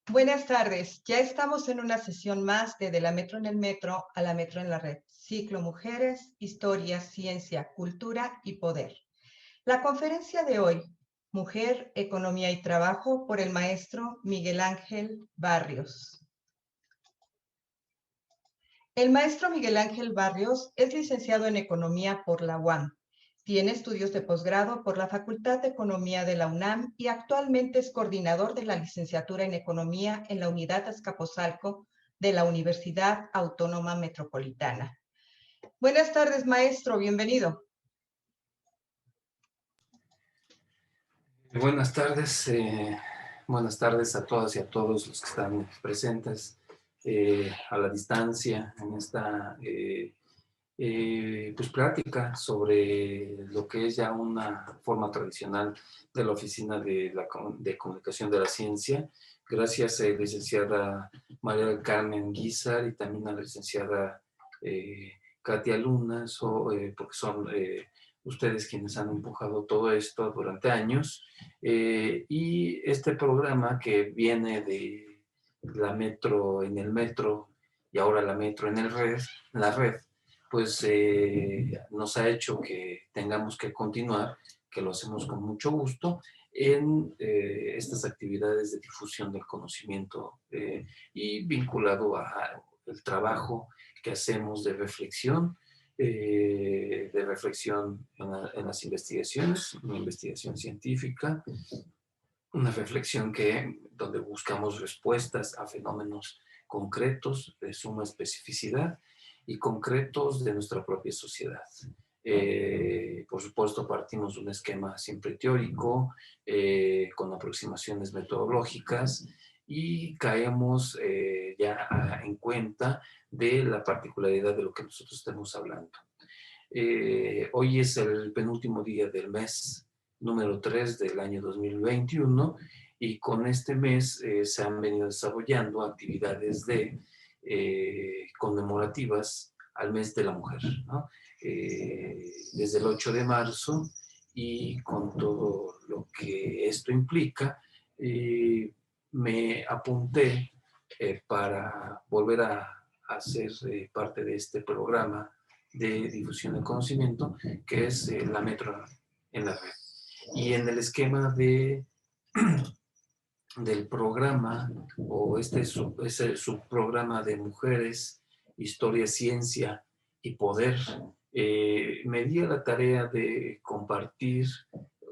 Buenas tardes, ya estamos en una sesión más de la Metro en el Metro a la Metro en la Red. Ciclo Mujeres, Historia, Ciencia, Cultura y Poder. La conferencia de hoy, Mujer, Economía y Trabajo, por el maestro Miguel Ángel Barrios. El maestro Miguel Ángel Barrios es licenciado en Economía por la UAM. Tiene estudios de posgrado por la Facultad de Economía de la UNAM y actualmente es coordinador de la licenciatura en Economía en la Unidad Azcapotzalco de la Universidad Autónoma Metropolitana. Buenas tardes, maestro, bienvenido. Buenas tardes a todas y a todos los que están presentes a la distancia en esta pues plática sobre lo que es ya una forma tradicional de la Oficina de Comunicación de la Ciencia. Gracias, licenciada María del Carmen Guízar, y también a la licenciada Katia Luna, porque son ustedes quienes han empujado todo esto durante años. Y este programa que viene de la Metro en el Metro y ahora la Metro en la red, pues nos ha hecho que tengamos que continuar, que lo hacemos con mucho gusto, en estas actividades de difusión del conocimiento y vinculado al trabajo que hacemos de reflexión en las investigaciones, una investigación científica, una reflexión donde buscamos respuestas a fenómenos concretos de suma especificidad y concretos de nuestra propia sociedad. Por supuesto, partimos de un esquema siempre teórico, con aproximaciones metodológicas, y caemos ya en cuenta de la particularidad de lo que nosotros estamos hablando. Hoy es el penúltimo día del mes número 3 del año 2021, y con este mes se han venido desarrollando actividades conmemorativas al mes de la mujer, ¿no? Desde el 8 de marzo, y con todo lo que esto implica, me apunté para volver a ser parte de este programa de difusión del conocimiento, que es la Metro en la Red. Y en el esquema del programa, o ese subprograma de Mujeres, Historia, Ciencia y Poder, me di a la tarea de compartir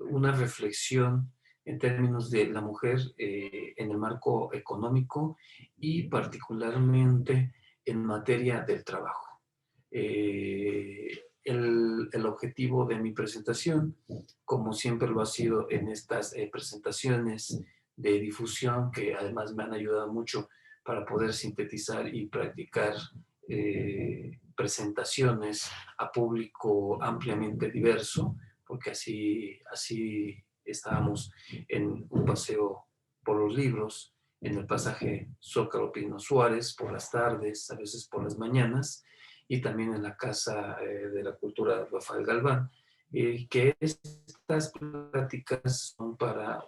una reflexión en términos de la mujer en el marco económico y particularmente en materia del trabajo. El objetivo de mi presentación, como siempre lo ha sido en estas presentaciones de difusión, que además me han ayudado mucho para poder sintetizar y practicar presentaciones a público ampliamente diverso, porque así estábamos en un paseo por los libros, en el pasaje Zócalo Pino Suárez, por las tardes, a veces por las mañanas, y también en la Casa de la Cultura Rafael Galván, que estas pláticas son para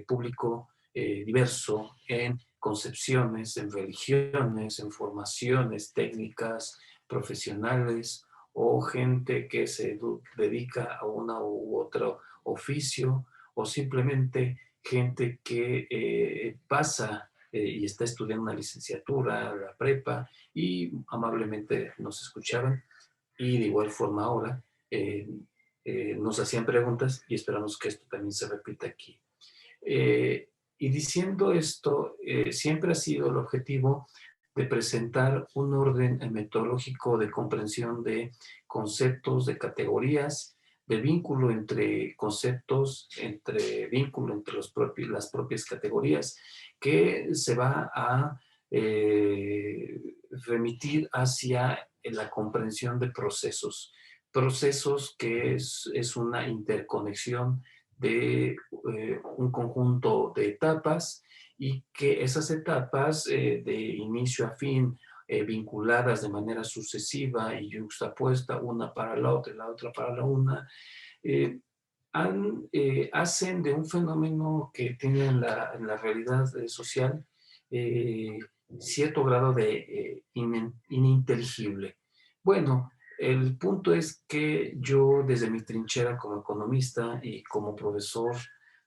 público diverso en concepciones, en religiones, en formaciones técnicas, profesionales, o gente que se dedica a una u otro oficio, o simplemente gente que pasa y está estudiando una licenciatura, la prepa, y amablemente nos escuchaban, y de igual forma ahora nos hacían preguntas, y esperamos que esto también se repita aquí. Y diciendo esto, siempre ha sido el objetivo de presentar un orden metodológico de comprensión de conceptos, de categorías, de vínculo entre conceptos, vínculo entre las propias categorías, que se va a remitir hacia la comprensión de procesos que es una interconexión de un conjunto de etapas, y que esas etapas de inicio a fin, vinculadas de manera sucesiva y yuxtapuesta una para la otra y la otra para la una, hacen de un fenómeno que tiene en la realidad social eh, cierto grado de ininteligible. Bueno, el punto es que yo desde mi trinchera como economista y como profesor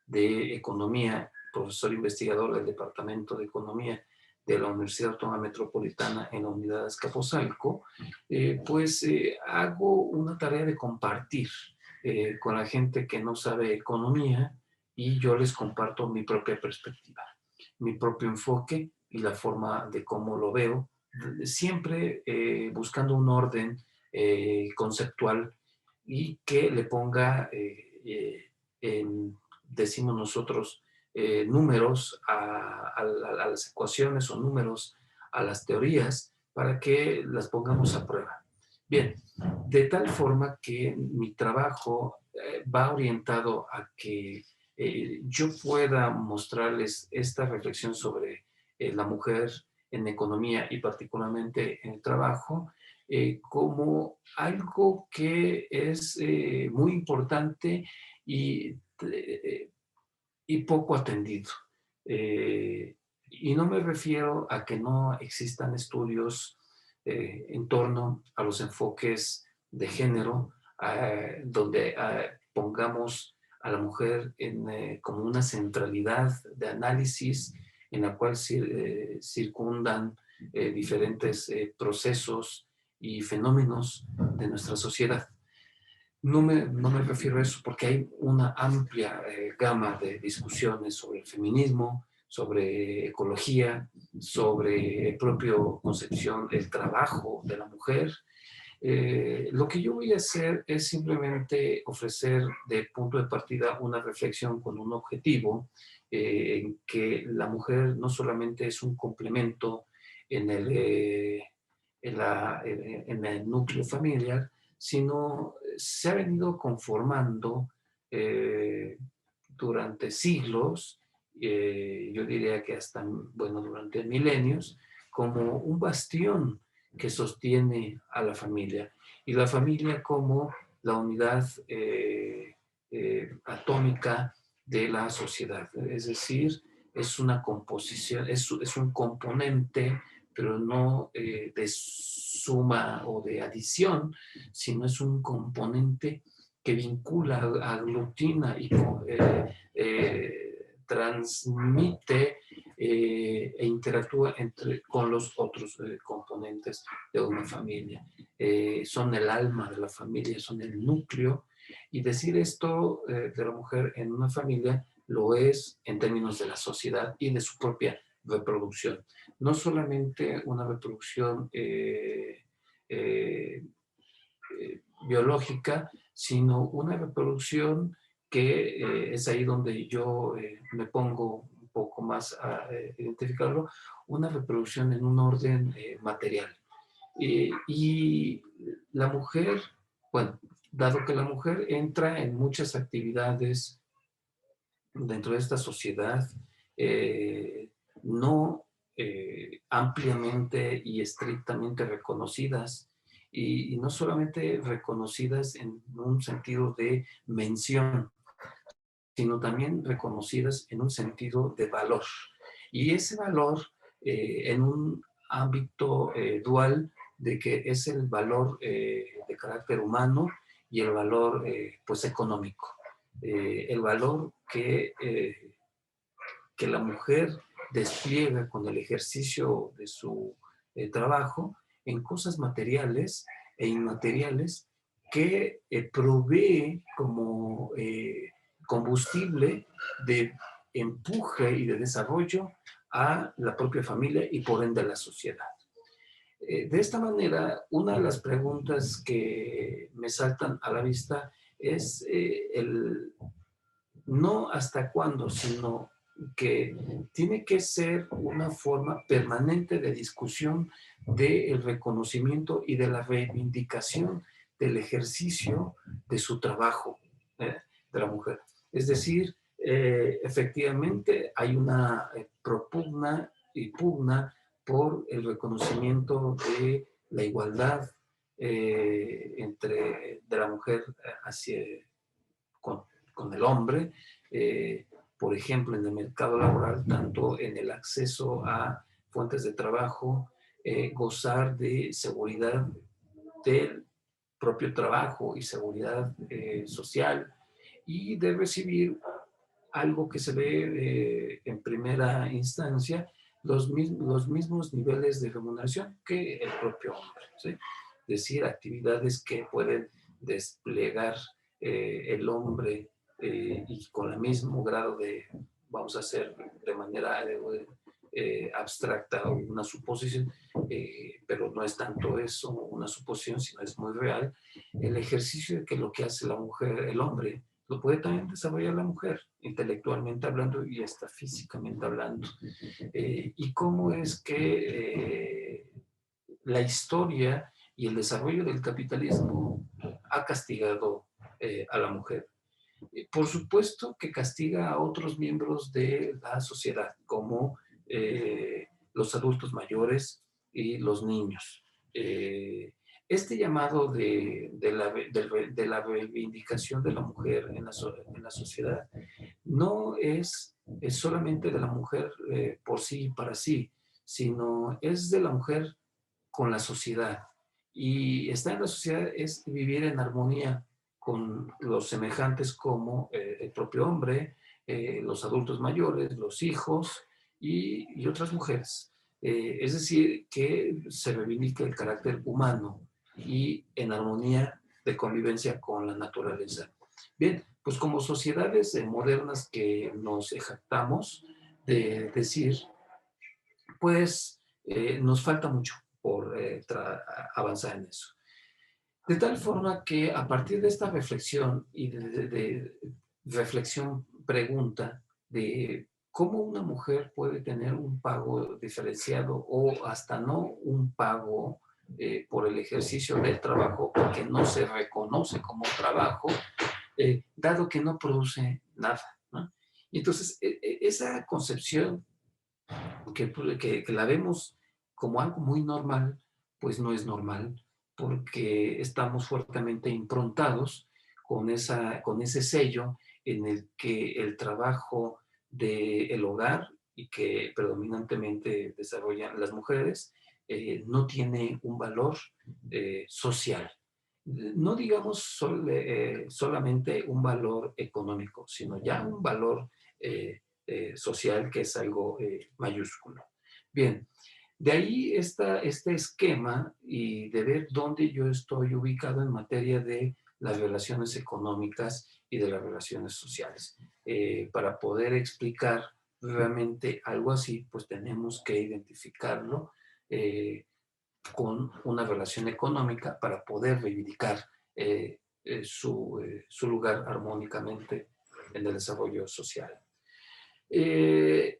de economía, profesor investigador del Departamento de Economía de la Universidad Autónoma Metropolitana en la Unidad de Azcapotzalco, hago una tarea de compartir con la gente que no sabe economía y yo les comparto mi propia perspectiva, mi propio enfoque y la forma de cómo lo veo, siempre buscando un orden conceptual y que le ponga, decimos nosotros, números a las ecuaciones o números a las teorías para que las pongamos a prueba. Bien, de tal forma que mi trabajo va orientado a que yo pueda mostrarles esta reflexión sobre la mujer en economía y particularmente en el trabajo, como algo que es muy importante y, eh, y poco atendido. Y no me refiero a que no existan estudios en torno a los enfoques de género, donde pongamos a la mujer como una centralidad de análisis en la cual circundan diferentes procesos y fenómenos de nuestra sociedad. No me refiero a eso porque hay una amplia gama de discusiones sobre el feminismo, sobre ecología, sobre propio concepción del trabajo de la mujer. Lo que yo voy a hacer es simplemente ofrecer de punto de partida una reflexión con un objetivo en que la mujer no solamente es un complemento en en el núcleo familiar, sino se ha venido conformando eh, durante siglos, yo diría que hasta, bueno, durante milenios, como un bastión que sostiene a la familia. Y la familia como la unidad atómica de la sociedad. Es decir, es una composición, es un componente, pero no de suma o de adición, sino es un componente que vincula, aglutina y transmite e interactúa con los otros componentes de una familia. Son el alma de la familia, son el núcleo. Y decir esto de la mujer en una familia lo es en términos de la sociedad y de su propia reproducción. No solamente una reproducción biológica, sino una reproducción que es ahí donde yo me pongo un poco más a identificarlo, una reproducción en un orden material. Y la mujer, bueno, dado que la mujer entra en muchas actividades dentro de esta sociedad, no ampliamente y estrictamente reconocidas, y no solamente reconocidas en un sentido de mención, sino también reconocidas en un sentido de valor. Y ese valor en un ámbito dual de que es el valor de carácter humano y el valor pues económico. El valor que la mujer despliega con el ejercicio de su trabajo en cosas materiales e inmateriales que provee como combustible de empuje y de desarrollo a la propia familia y por ende a la sociedad. De esta manera, una de las preguntas que me saltan a la vista es el no hasta cuándo, sino que tiene que ser una forma permanente de discusión del reconocimiento y de la reivindicación del ejercicio de su trabajo de la mujer. Es decir, efectivamente hay una propugna y pugna por el reconocimiento de la igualdad de la mujer hacia, con con el hombre, por ejemplo, en el mercado laboral, tanto en el acceso a fuentes de trabajo, gozar de seguridad del propio trabajo y seguridad social, y de recibir algo que se ve en primera instancia, los mismos niveles de remuneración que el propio hombre, ¿sí? Es decir, actividades que pueden desplegar el hombre y con el mismo grado de, vamos a hacer de manera abstracta una suposición, pero no es tanto eso una suposición, sino es muy real, el ejercicio de que lo que hace la mujer, el hombre, lo puede también desarrollar la mujer, intelectualmente hablando y hasta físicamente hablando. Y cómo es que la historia y el desarrollo del capitalismo ha castigado a la mujer. Por supuesto que castiga a otros miembros de la sociedad, como los adultos mayores y los niños. Este llamado de la reivindicación de la mujer en la sociedad no es solamente de la mujer por sí y para sí, sino es de la mujer con la sociedad. Y estar en la sociedad es vivir en armonía con los semejantes como el propio hombre, los adultos mayores, los hijos y otras mujeres. Es decir, que se reivindica el carácter humano y en armonía de convivencia con la naturaleza. Bien, pues como sociedades modernas que nos jactamos de decir, pues nos falta mucho por avanzar en eso. De tal forma que a partir de esta reflexión y de reflexión pregunta de cómo una mujer puede tener un pago diferenciado o hasta no un pago por el ejercicio del trabajo porque no se reconoce como trabajo, dado que no produce nada, ¿no? Y entonces, esa concepción que la vemos como algo muy normal, pues no es normal, porque estamos fuertemente improntados con ese sello en el que el trabajo del hogar y que predominantemente desarrollan las mujeres, no tiene un valor social. No digamos solamente un valor económico, sino ya un valor social, que es algo mayúsculo. Bien, de ahí está este esquema y de ver dónde yo estoy ubicado en materia de las relaciones económicas y de las relaciones sociales. Para poder explicar realmente algo así, pues tenemos que identificarlo con una relación económica para poder reivindicar su lugar armónicamente en el desarrollo social. Eh,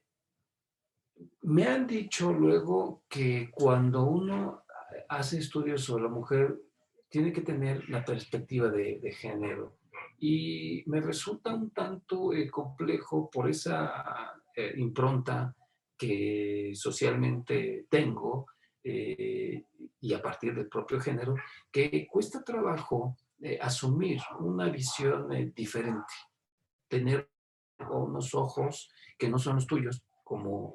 Me han dicho luego que cuando uno hace estudios sobre la mujer, tiene que tener la perspectiva de género. Y me resulta un tanto complejo por esa impronta que socialmente tengo y a partir del propio género, que cuesta trabajo asumir una visión diferente, tener unos ojos que no son los tuyos como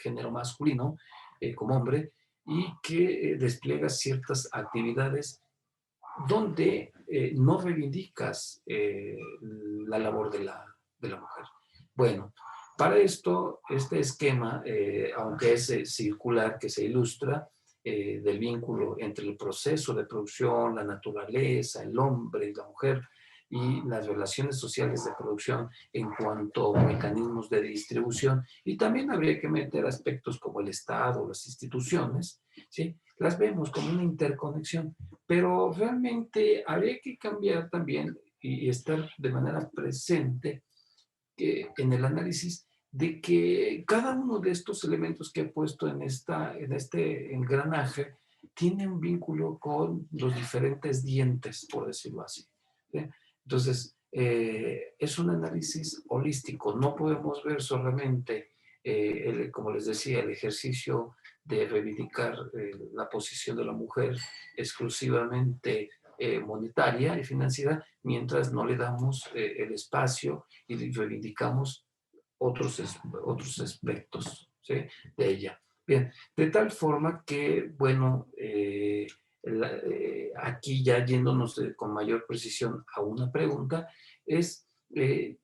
género masculino, como hombre, y que despliegas ciertas actividades donde no reivindicas la labor de la mujer. Bueno, para esto, este esquema, aunque es circular, que se ilustra, del vínculo entre el proceso de producción, la naturaleza, el hombre y la mujer, y las relaciones sociales de producción en cuanto a mecanismos de distribución, y también habría que meter aspectos como el Estado, las instituciones, ¿sí? Las vemos como una interconexión, pero realmente habría que cambiar también y estar de manera presente en el análisis de que cada uno de estos elementos que he puesto en este engranaje tiene un vínculo con los diferentes dientes, por decirlo así. ¿Sí? Entonces, es un análisis holístico. No podemos ver solamente, como les decía, el ejercicio de reivindicar la posición de la mujer exclusivamente monetaria y financiera, mientras no le damos el espacio y reivindicamos otros aspectos, ¿sí?, de ella. Bien, de tal forma que, bueno, aquí ya yéndonos con mayor precisión a una pregunta, es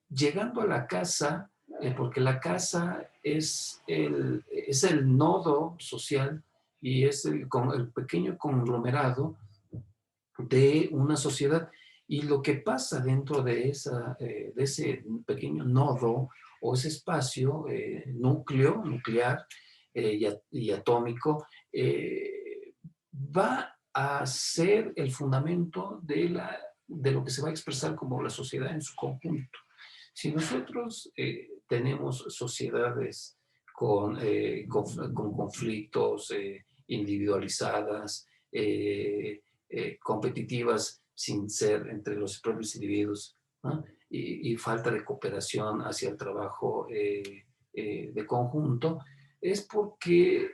llegando a la casa, porque la casa es el nodo social y es el pequeño conglomerado de una sociedad. Y lo que pasa dentro de ese pequeño nodo o ese espacio nuclear y atómico, va a ser el fundamento de lo que se va a expresar como la sociedad en su conjunto. Si nosotros tenemos sociedades con conflictos, individualizadas, competitivas sin ser entre los propios individuos, ¿no?, y falta de cooperación hacia el trabajo de conjunto, es porque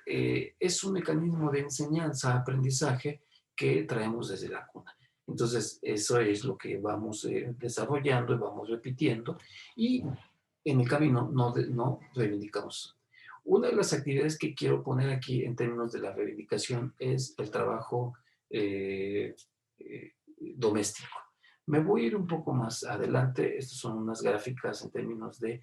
es un mecanismo de enseñanza, aprendizaje que traemos desde la cuna. Entonces, eso es lo que vamos desarrollando y vamos repitiendo, y en el camino no reivindicamos. Una de las actividades que quiero poner aquí en términos de la reivindicación es el trabajo doméstico. Me voy a ir un poco más adelante. Estas son unas gráficas en términos de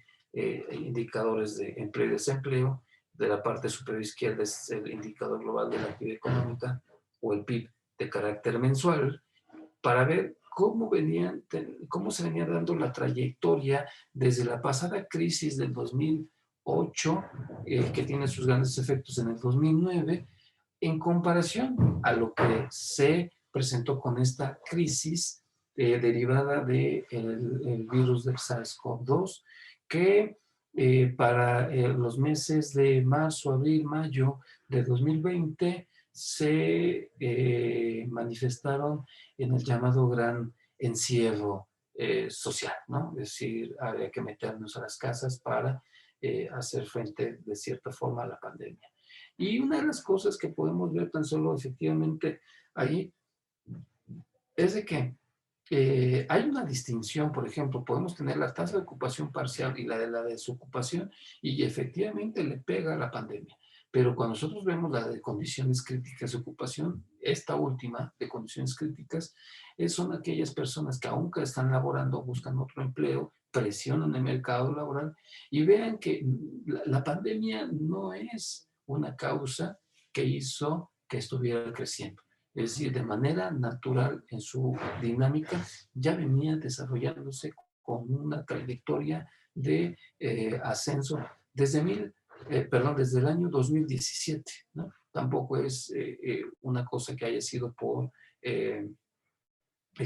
indicadores de empleo y desempleo. De la parte superior izquierda es el indicador global de la actividad económica o el PIB de carácter mensual, para ver cómo se venía dando la trayectoria desde la pasada crisis del 2008, que tiene sus grandes efectos en el 2009, en comparación a lo que se presentó con esta crisis derivada del virus del SARS-CoV-2, que para los meses de marzo, abril, mayo de 2020 se manifestaron en el llamado gran encierro social, ¿no? Es decir, había que meternos a las casas para hacer frente de cierta forma a la pandemia. Y una de las cosas que podemos ver tan solo efectivamente ahí es de que hay una distinción. Por ejemplo, podemos tener la tasa de ocupación parcial y la de la desocupación, y efectivamente le pega a la pandemia. Pero cuando nosotros vemos la de condiciones críticas de ocupación, esta última de condiciones críticas, son aquellas personas que aunque están laborando, buscan otro empleo, presionan el mercado laboral, y vean que la pandemia no es una causa que hizo que estuviera creciendo. Es decir, de manera natural en su dinámica ya venía desarrollándose con una trayectoria de ascenso desde el año 2017, ¿no? Tampoco es una cosa que haya sido por el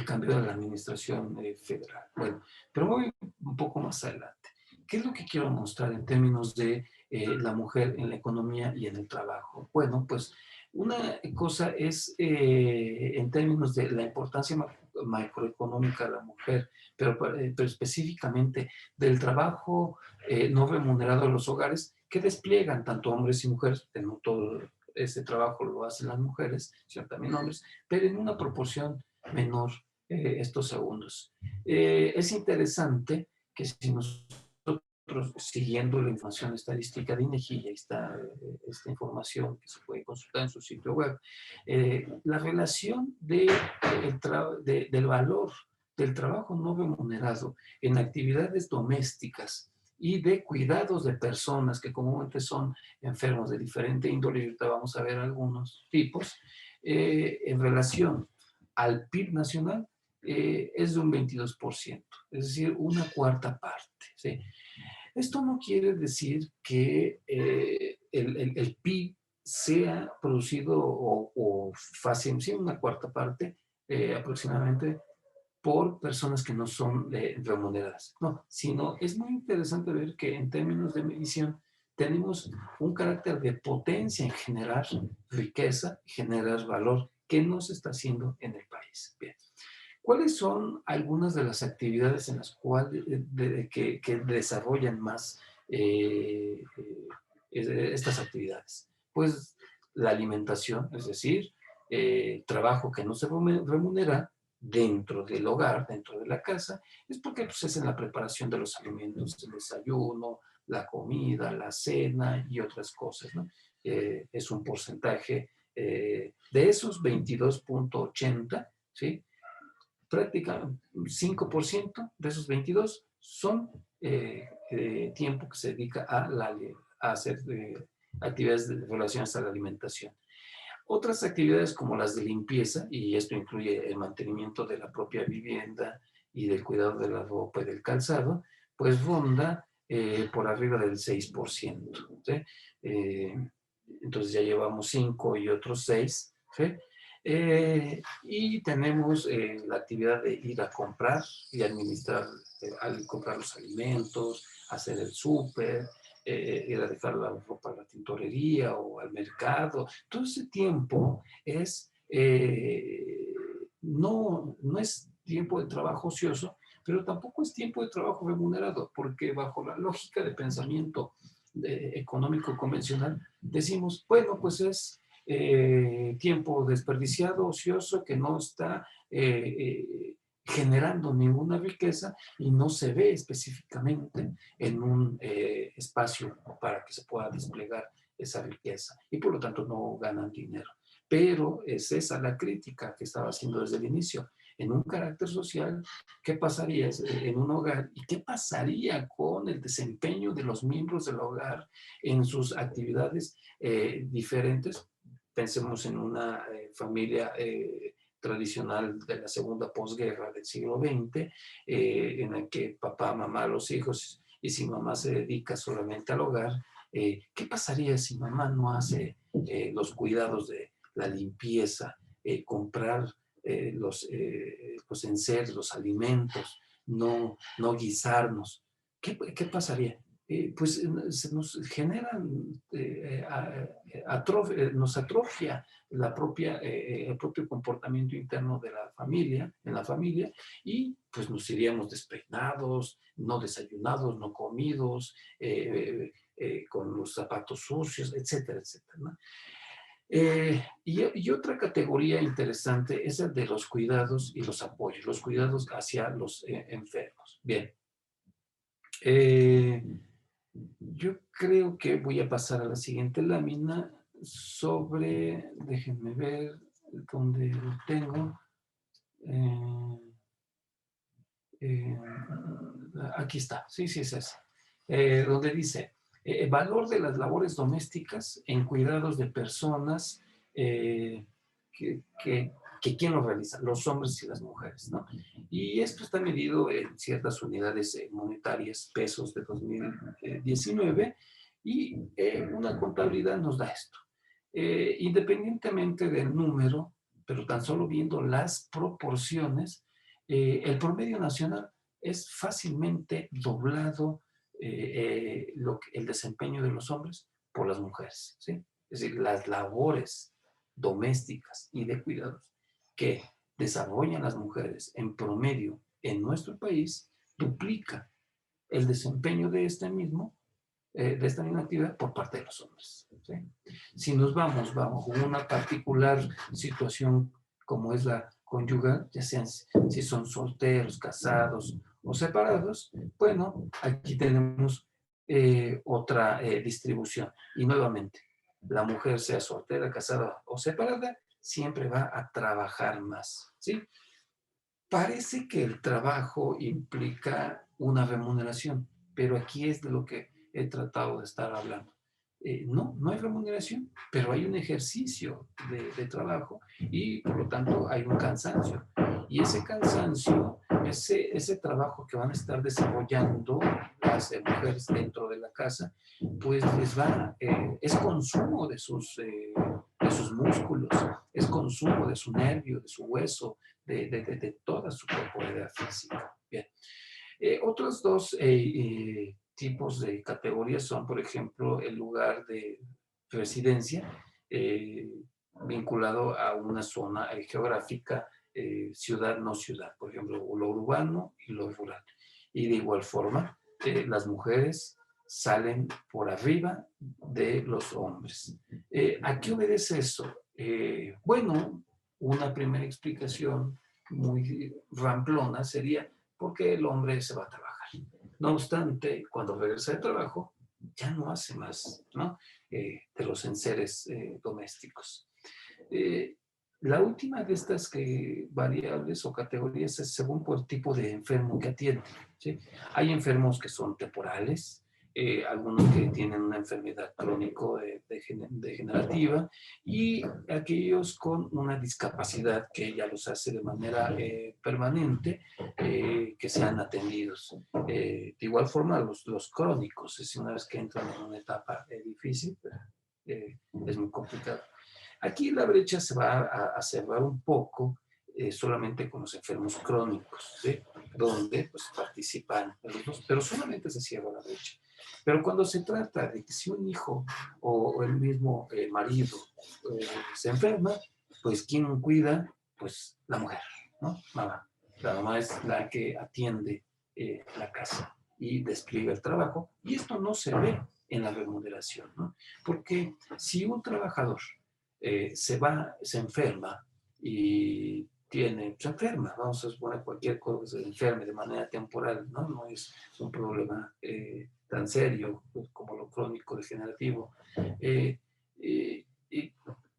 cambio de la administración federal. Bueno, pero voy un poco más adelante. ¿Qué es lo que quiero mostrar en términos de la mujer en la economía y en el trabajo? Bueno, pues una cosa es en términos de la importancia macroeconómica de la mujer, pero específicamente del trabajo no remunerado en los hogares que despliegan tanto hombres y mujeres. No todo ese trabajo lo hacen las mujeres, sino también hombres, pero en una proporción menor estos segundos. Es interesante que si nosotros, siguiendo la información estadística de INEGI, ahí está esta información que se puede consultar en su sitio web, la relación del valor del trabajo no remunerado en actividades domésticas y de cuidados de personas que comúnmente son enfermos de diferente índole, y ahorita vamos a ver algunos tipos, en relación al PIB nacional, es de un 22%, es decir, una cuarta parte, ¿sí? Esto no quiere decir que el PIB sea producido o fácil, sí, una cuarta parte aproximadamente por personas que no son remuneradas. No, sino es muy interesante ver que en términos de medición tenemos un carácter de potencia en generar riqueza, generar valor, que no se está haciendo en el país. Bien. ¿Cuáles son algunas de las actividades en las cuales que desarrollan más estas actividades? Pues la alimentación, es decir, trabajo que no se remunera, dentro del hogar, dentro de la casa, es porque pues, es en la preparación de los alimentos, el desayuno, la comida, la cena y otras cosas, ¿no? Es un porcentaje de esos 22.80, ¿sí? Prácticamente 5% de esos 22 son tiempo que se dedica a hacer actividades relacionadas a la alimentación. Otras actividades como las de limpieza, y esto incluye el mantenimiento de la propia vivienda y del cuidado de la ropa y del calzado, pues ronda por arriba del 6%. ¿Sí? Eh, entonces ya llevamos 5 y otros 6. ¿Sí? Y tenemos la actividad de ir a comprar y administrar, al comprar los alimentos, hacer el súper, ir a dejar la ropa a la tintorería o al mercado. Todo ese tiempo es, no es tiempo de trabajo ocioso, pero tampoco es tiempo de trabajo remunerado, porque bajo la lógica de pensamiento económico convencional, decimos, bueno, pues es tiempo desperdiciado, ocioso, que no está generando ninguna riqueza y no se ve específicamente en un espacio para que se pueda desplegar esa riqueza y por lo tanto no ganan dinero. Pero es esa la crítica que estaba haciendo desde el inicio. En un carácter social, ¿qué pasaría en un hogar? ¿Y qué pasaría con el desempeño de los miembros del hogar en sus actividades diferentes? Pensemos en una familia tradicional de la segunda posguerra del siglo XX, en la que papá, mamá, los hijos, y si mamá se dedica solamente al hogar, ¿qué pasaría si mamá no hace los cuidados de la limpieza, comprar los enseres, los alimentos, no guisarnos? ¿Qué pasaría? Pues se nos generan, nos atrofia el propio comportamiento interno de la familia, en la familia, y pues nos iríamos despeinados, no desayunados, no comidos, con los zapatos sucios, etcétera, etcétera, ¿no? Y otra categoría interesante es el de los cuidados y los apoyos, los cuidados hacia los enfermos. Bien. Yo creo que voy a pasar a la siguiente lámina sobre, déjenme ver dónde lo tengo. Eh, aquí está, sí, sí es ese. Donde dice, valor de las labores domésticas en cuidados de personas que ¿quién lo realiza? Los hombres y las mujeres, ¿no? Y esto está medido en ciertas unidades monetarias, pesos de 2019, y una contabilidad nos da esto. Independientemente del número, pero tan solo viendo las proporciones, el promedio nacional es fácilmente doblado el desempeño de los hombres por las mujeres, ¿sí? Es decir, las labores domésticas y de cuidados que desarrollan las mujeres en promedio en nuestro país duplica el desempeño de de esta misma actividad por parte de los hombres, ¿sí? Si nos vamos bajo una particular situación como es la conyugal, ya sean si son solteros, casados o separados, bueno, aquí tenemos otra distribución. Y nuevamente, la mujer sea soltera, casada o separada, siempre va a trabajar más, ¿sí? Parece que el trabajo implica una remuneración, pero aquí es de lo que he tratado de estar hablando. No hay remuneración, pero hay un ejercicio de trabajo y por lo tanto hay un cansancio. Y ese cansancio, ese trabajo que van a estar desarrollando las mujeres dentro de la casa, pues es consumo de sus músculos, es consumo de su nervio, de su hueso, de toda su corporalidad física. Bien. Otros dos tipos de categorías son, por ejemplo, el lugar de residencia vinculado a una zona geográfica, ciudad, no ciudad, por ejemplo, lo urbano y lo rural. Y de igual forma, las mujeres salen por arriba de los hombres. ¿A qué obedece eso? Bueno, una primera explicación muy ramplona sería porque el hombre se va a trabajar. No obstante, cuando regresa de trabajo, ya no hace más, ¿no? De los enseres domésticos. Eh, la última de estas variables o categorías es según por el tipo de enfermo que atiende, ¿sí? Hay enfermos que son temporales, algunos que tienen una enfermedad crónico-degenerativa y aquellos con una discapacidad que ya los hace de manera permanente, que sean atendidos. De igual forma, los crónicos, es una vez que entran en una etapa difícil, es muy complicado. Aquí la brecha se va a cerrar un poco solamente con los enfermos crónicos, ¿sí? Donde pues, participan los dos, pero solamente se cierra la brecha. Pero cuando se trata de que si un hijo o el mismo marido se enferma, pues ¿quién cuida? Pues la mujer, ¿no? Mamá. La mamá es la que atiende la casa y despliega el trabajo. Y esto no se ve en la remuneración, ¿no? Porque si un trabajador se enferma y se enferma, vamos a suponer cualquier cosa, se enferme de manera temporal, ¿no? No es un problema tan serio pues, como lo crónico degenerativo. Eh, eh,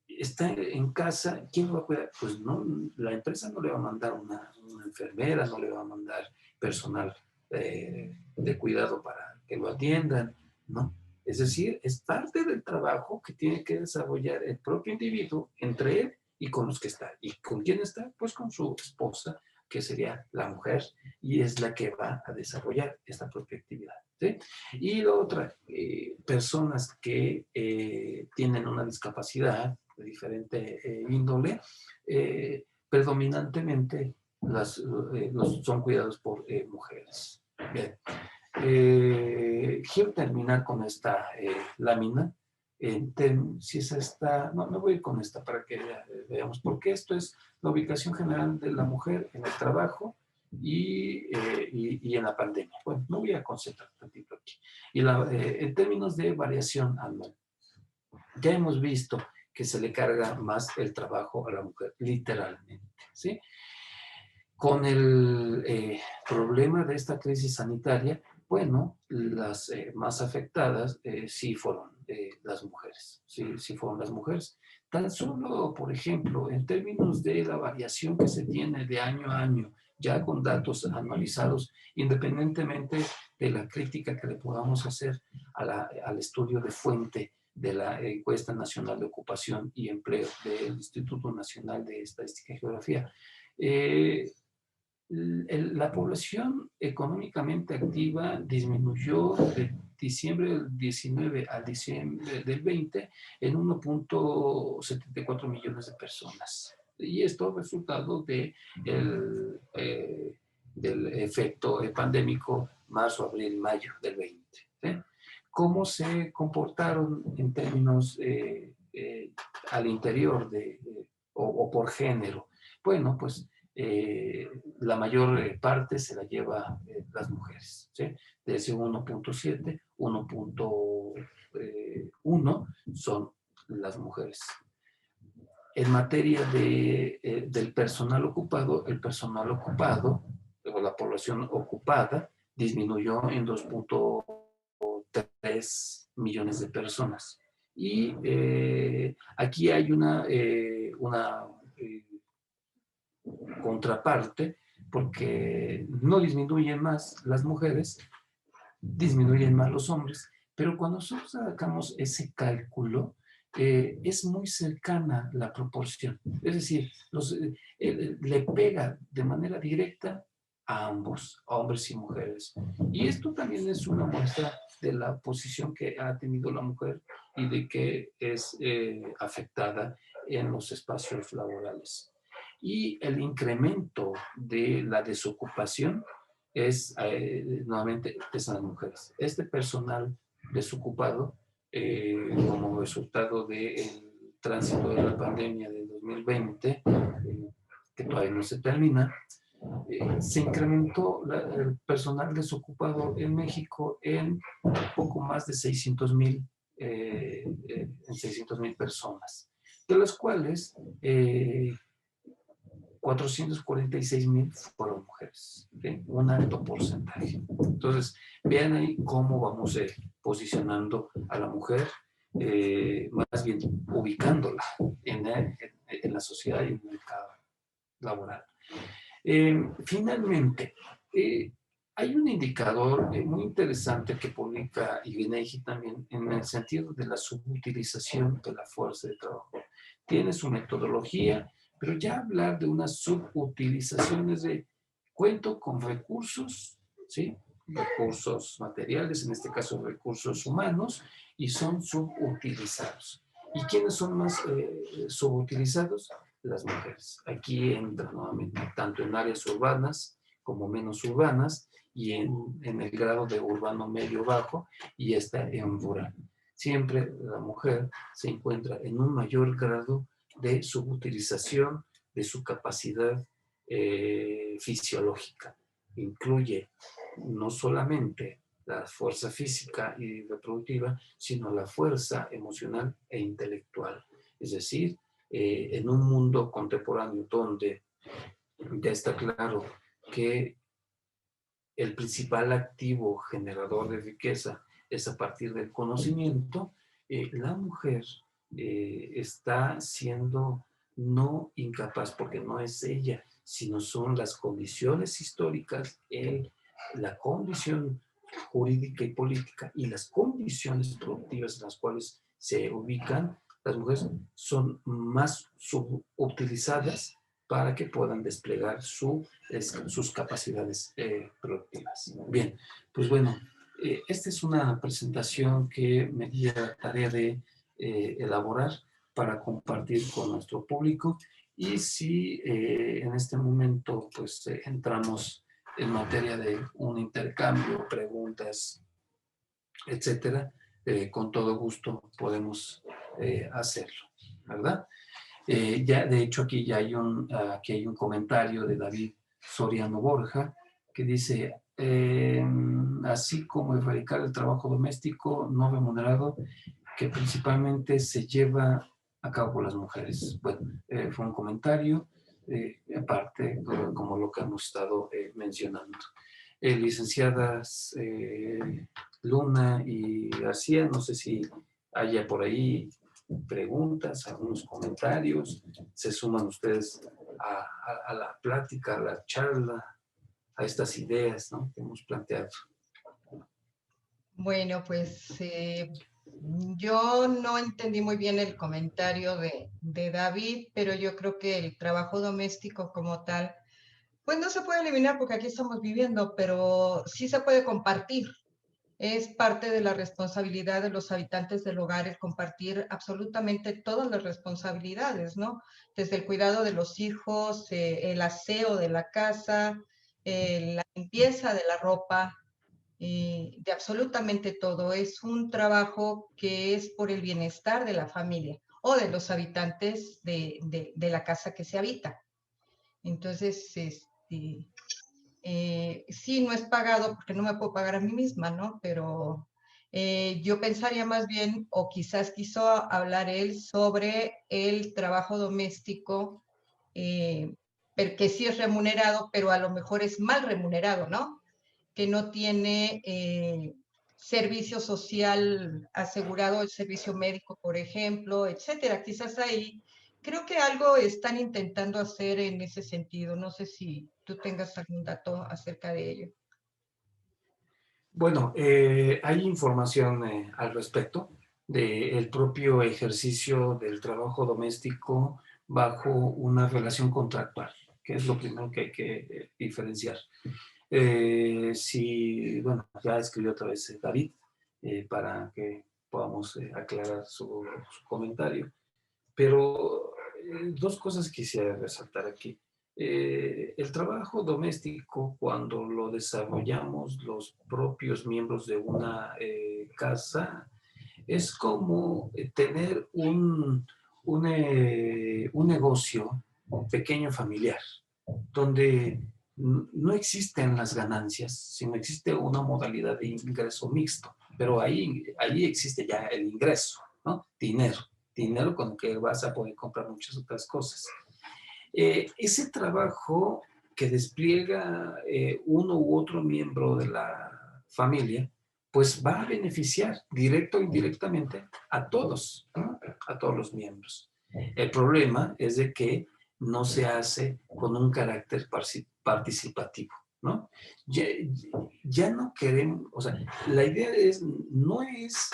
está en casa, ¿quién lo va a cuidar? Pues no, la empresa no le va a mandar una enfermera, no le va a mandar personal de cuidado para que lo atiendan, ¿no? Es decir, es parte del trabajo que tiene que desarrollar el propio individuo entre él y con los que está. ¿Y con quién está? Pues con su esposa, que sería la mujer, y es la que va a desarrollar esta propia actividad, ¿sí? Y la otra, personas que tienen una discapacidad de diferente índole, predominantemente son cuidados por mujeres. Bien. Quiero terminar con esta lámina. Si es esta, no, me voy a ir con esta para que veamos, porque esto es la ubicación general de la mujer en el trabajo y en la pandemia. Bueno, me voy a concentrar un tantito aquí. Y en términos de variación anual, ya hemos visto que se le carga más el trabajo a la mujer, literalmente, ¿sí? Con el problema de esta crisis sanitaria, bueno, las más afectadas sí fueron las mujeres, sí fueron las mujeres. Tan solo, por ejemplo, en términos de la variación que se tiene de año a año, ya con datos anualizados, independientemente de la crítica que le podamos hacer al estudio de fuente de la Encuesta Nacional de Ocupación y Empleo del Instituto Nacional de Estadística y Geografía, la población económicamente activa disminuyó de diciembre del 19 a diciembre del 20 en 1.74 millones de personas. Y esto resultado del efecto pandémico marzo, abril, mayo del 20. ¿Sí? ¿Cómo se comportaron en términos al interior o por género? Bueno, pues la mayor parte se la lleva las mujeres, ¿sí? De ese 1.7, 1.1 son las mujeres. En materia del personal ocupado, el personal ocupado, o la población ocupada, disminuyó en 2.3 millones de personas. Y aquí hay una contraparte, porque no disminuyen más las mujeres, disminuyen más los hombres, pero cuando nosotros sacamos ese cálculo, es muy cercana la proporción. Es decir, le pega de manera directa a ambos, a hombres y mujeres. Y esto también es una muestra de la posición que ha tenido la mujer y de que es afectada en los espacios laborales. Y el incremento de la desocupación es nuevamente es a las mujeres. Este personal desocupado, como resultado del tránsito de la pandemia del 2020, que todavía no se termina, se incrementó el personal desocupado en México en poco más de 600,000 personas, de las cuales 446,000 fueron mujeres, ¿okay? Un alto porcentaje. Entonces, vean ahí cómo vamos posicionando a la mujer, más bien ubicándola en la sociedad y en el mercado laboral. Finalmente, hay un indicador muy interesante que publica INEGI también en el sentido de la subutilización de la fuerza de trabajo. Tiene su metodología, pero ya hablar de una subutilización es de cuento con recursos, ¿sí? Recursos materiales, en este caso recursos humanos, y son subutilizados. ¿Y quiénes son más subutilizados? Las mujeres. Aquí entra nuevamente, tanto en áreas urbanas como menos urbanas, y en el grado de urbano medio bajo, y está en rural. Siempre la mujer se encuentra en un mayor grado de subutilización de su capacidad fisiológica. Incluye no solamente la fuerza física y reproductiva, sino la fuerza emocional e intelectual. Es decir, en un mundo contemporáneo donde ya está claro que el principal activo generador de riqueza es a partir del conocimiento, la mujer está siendo no incapaz, porque no es ella, sino son las condiciones históricas, la condición jurídica y política y las condiciones productivas en las cuales se ubican, las mujeres son más subutilizadas para que puedan desplegar sus capacidades productivas. Bien, pues bueno, esta es una presentación que me di a la tarea de elaborar para compartir con nuestro público, y si en este momento pues entramos en materia de un intercambio, preguntas, etcétera, con todo gusto podemos hacerlo, ¿verdad? Ya, de hecho, aquí hay un comentario de David Soriano Borja que dice, así como erradicar el trabajo doméstico no remunerado que principalmente se lleva a cabo por las mujeres. Bueno, fue un comentario, aparte, como lo que hemos estado mencionando. Licenciadas Luna y García, no sé si haya por ahí preguntas, algunos comentarios, se suman ustedes a la plática, a la charla, a estas ideas, ¿no?, que hemos planteado. Bueno, pues yo no entendí muy bien el comentario de David, pero yo creo que el trabajo doméstico como tal, pues no se puede eliminar porque aquí estamos viviendo, pero sí se puede compartir. Es parte de la responsabilidad de los habitantes del hogar el compartir absolutamente todas las responsabilidades, ¿no? Desde el cuidado de los hijos, el aseo de la casa, la limpieza de la ropa, de absolutamente todo. Es un trabajo que es por el bienestar de la familia o de los habitantes de la casa que se habita. Entonces, sí, no es pagado porque no me puedo pagar a mí misma, ¿no? Pero yo pensaría más bien, o quizás quiso hablar él sobre el trabajo doméstico, que sí es remunerado, pero a lo mejor es mal remunerado, ¿no? Que no tiene servicio social asegurado, el servicio médico, por ejemplo, etcétera. Quizás ahí creo que algo están intentando hacer en ese sentido. No sé si tú tengas algún dato acerca de ello. Bueno, hay información al respecto del propio ejercicio del trabajo doméstico bajo una relación contractual, que es lo primero que hay que diferenciar. Bueno, ya escribió otra vez David para que podamos aclarar su comentario, pero dos cosas quisiera resaltar aquí. El trabajo doméstico, cuando lo desarrollamos los propios miembros de una casa, es como tener un negocio pequeño familiar, donde no existen las ganancias, sino existe una modalidad de ingreso mixto, pero ahí existe ya el ingreso, ¿no? Dinero con el que vas a poder comprar muchas otras cosas. Ese trabajo que despliega uno u otro miembro de la familia, pues va a beneficiar directo o indirectamente a todos, ¿no? A todos los miembros. El problema es de que no se hace con un carácter participativo, ¿no? Ya, ya no queremos, o sea, la idea no es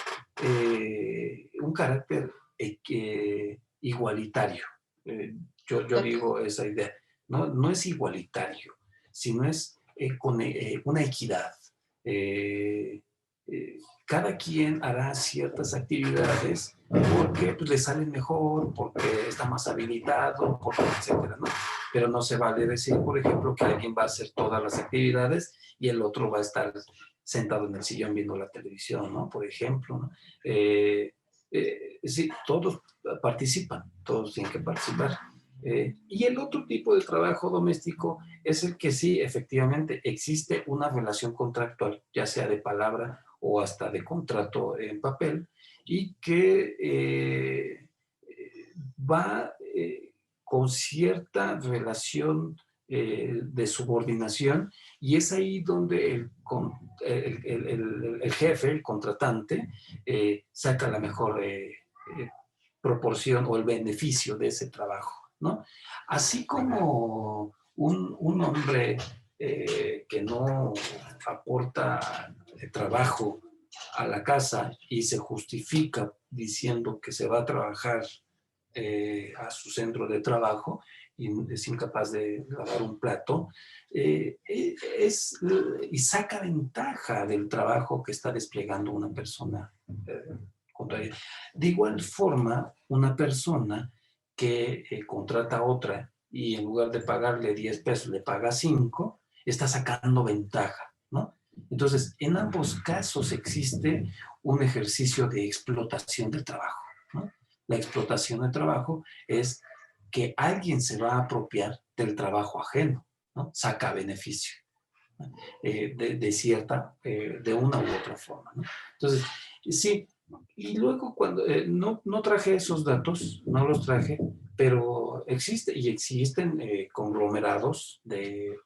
un carácter igualitario. Yo digo esa idea, ¿no? No es igualitario, sino es con una equidad. Eh, Cada quien hará ciertas actividades porque pues, le salen mejor, porque está más habilitado, porque, etcétera, ¿no? Pero no se vale decir, por ejemplo, que alguien va a hacer todas las actividades y el otro va a estar sentado en el sillón viendo la televisión, ¿no? Por ejemplo, ¿no? Sí, todos participan, todos tienen que participar. Y el otro tipo de trabajo doméstico es el que sí, efectivamente, existe una relación contractual, ya sea de palabra o hasta de contrato en papel, y que va con cierta relación de subordinación, y es ahí donde el jefe, el contratante, saca la mejor proporción o el beneficio de ese trabajo, ¿no? Así como un hombre que no aporta trabajo a la casa y se justifica diciendo que se va a trabajar a su centro de trabajo y es incapaz de lavar un plato, y saca ventaja del trabajo que está desplegando una persona contraria. De igual forma, una persona que contrata a otra y en lugar de pagarle 10 pesos le paga 5, está sacando ventaja, ¿no? Entonces, en ambos casos existe un ejercicio de explotación del trabajo, ¿no? La explotación del trabajo es que alguien se va a apropiar del trabajo ajeno, ¿no? Saca beneficio, ¿no? De una u otra forma, ¿no? Entonces, sí, y luego cuando, no traje esos datos, no los traje, pero existen conglomerados de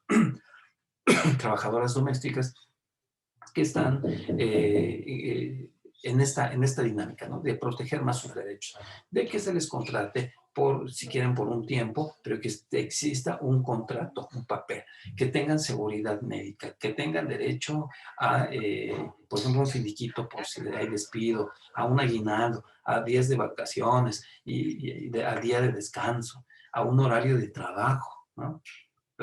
trabajadoras domésticas que están en esta dinámica, ¿no? De proteger más sus derechos, de que se les contrate si quieren, por un tiempo, pero que exista un contrato, un papel, que tengan seguridad médica, que tengan derecho a, por ejemplo, un finiquito por si hay despido, a un aguinaldo, a días de vacaciones a día de descanso, a un horario de trabajo, ¿no?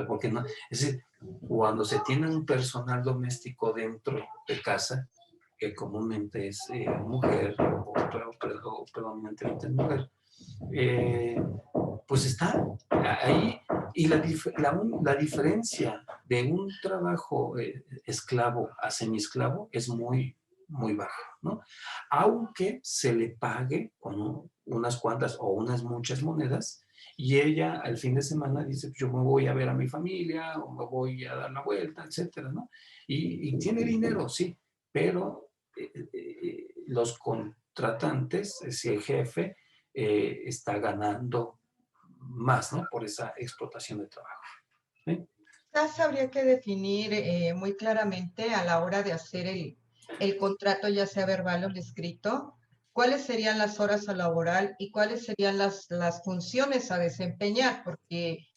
Porque no, es decir, cuando se tiene un personal doméstico dentro de casa, que comúnmente es mujer o predominantemente mujer, pues está ahí. Y la diferencia de un trabajo esclavo a semiesclavo es muy, muy baja, ¿no? Aunque se le pague con unas cuantas o unas muchas monedas, y ella al fin de semana dice, yo me voy a ver a mi familia, o me voy a dar la vuelta, etcétera, ¿no? Y tiene dinero, sí, pero los contratantes, si el jefe está ganando más, ¿no? Por esa explotación de trabajo. ¿Sí? Quizás habría que definir muy claramente a la hora de hacer el contrato, ya sea verbal o escrito, cuáles serían las horas a laboral y cuáles serían las funciones a desempeñar, porque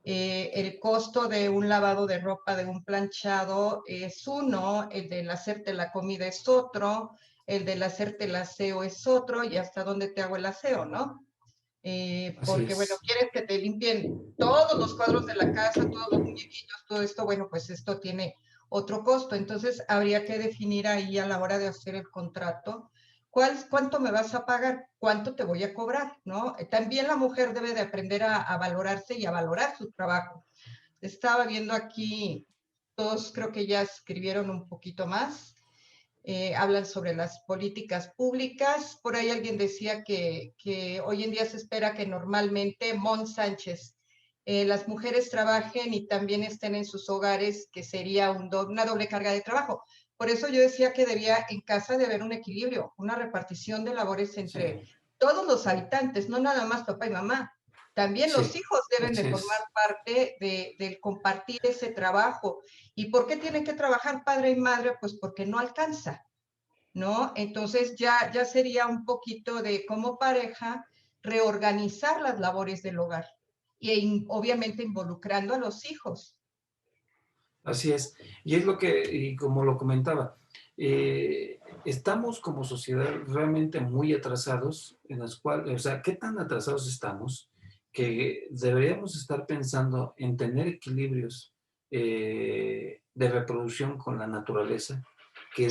el costo de un lavado de ropa, de un planchado es uno, el del hacerte la comida es otro, el del hacerte el aseo es otro, y hasta dónde te hago el aseo, ¿no? Así Porque, bueno, es. quieres que te limpien todos los cuadros de la casa, todos los muñequitos, todo esto, bueno, pues esto tiene otro costo. Entonces, habría que definir ahí a la hora de hacer el contrato, cuánto me vas a pagar, cuánto te voy a cobrar, ¿no? También la mujer debe de aprender a valorarse y a valorar su trabajo. Estaba viendo aquí, todos creo que ya escribieron un poquito más. Hablan sobre las políticas públicas. Por ahí alguien decía que hoy en día se espera que normalmente, Mon Sánchez, las mujeres trabajen y también estén en sus hogares, que sería una doble carga de trabajo. Por eso yo decía que debía en casa de haber un equilibrio, una repartición de labores entre Sí. todos los habitantes, no nada más papá y mamá, También los Sí, hijos deben de así formar es. parte del compartir ese trabajo. ¿Y por qué tienen que trabajar padre y madre? Pues porque no alcanza, ¿no? Entonces ya sería un poquito de como pareja reorganizar las labores del hogar y obviamente involucrando a los hijos. Así es. Y es lo que, y como lo comentaba, estamos como sociedad realmente muy atrasados, en las cuales, o sea, ¿qué tan atrasados estamos? Que deberíamos estar pensando en tener equilibrios de reproducción con la naturaleza, que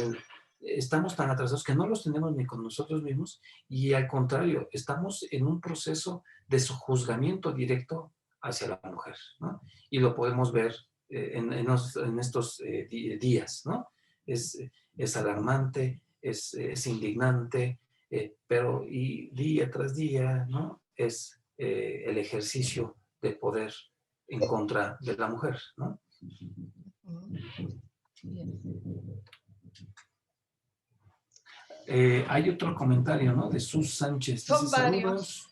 estamos tan atrasados que no los tenemos ni con nosotros mismos, y al contrario, estamos en un proceso de sojuzgamiento directo hacia la mujer, ¿no? Y lo podemos ver en estos días, ¿no? Es, es alarmante, es indignante, pero y día tras día, ¿no? Es el ejercicio de poder en contra de la mujer, ¿no? Bien. Hay otro comentario, ¿no? De Sus Sánchez. Dice, Son varios.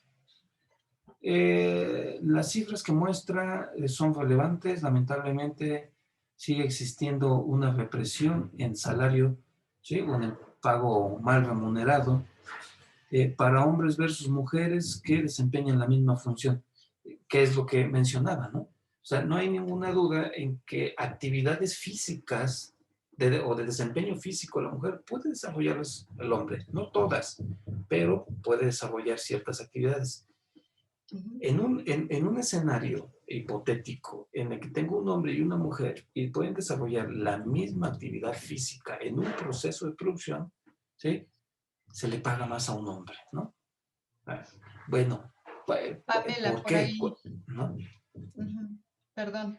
saludos. Las cifras que muestra son relevantes. Lamentablemente sigue existiendo una represión en salario, ¿sí? O en el pago mal remunerado para hombres versus mujeres que desempeñan la misma función, que es lo que mencionaba, ¿no? O sea, no hay ninguna duda en que actividades físicas o de desempeño físico la mujer puede desarrollarlas el hombre, no todas, pero puede desarrollar ciertas actividades. En un escenario hipotético en el que tengo un hombre y una mujer y pueden desarrollar la misma actividad física en un proceso de producción, ¿sí? Se le paga más a un hombre, ¿no? Bueno, Pamela, ¿por por qué? ahí. ¿No? Perdón.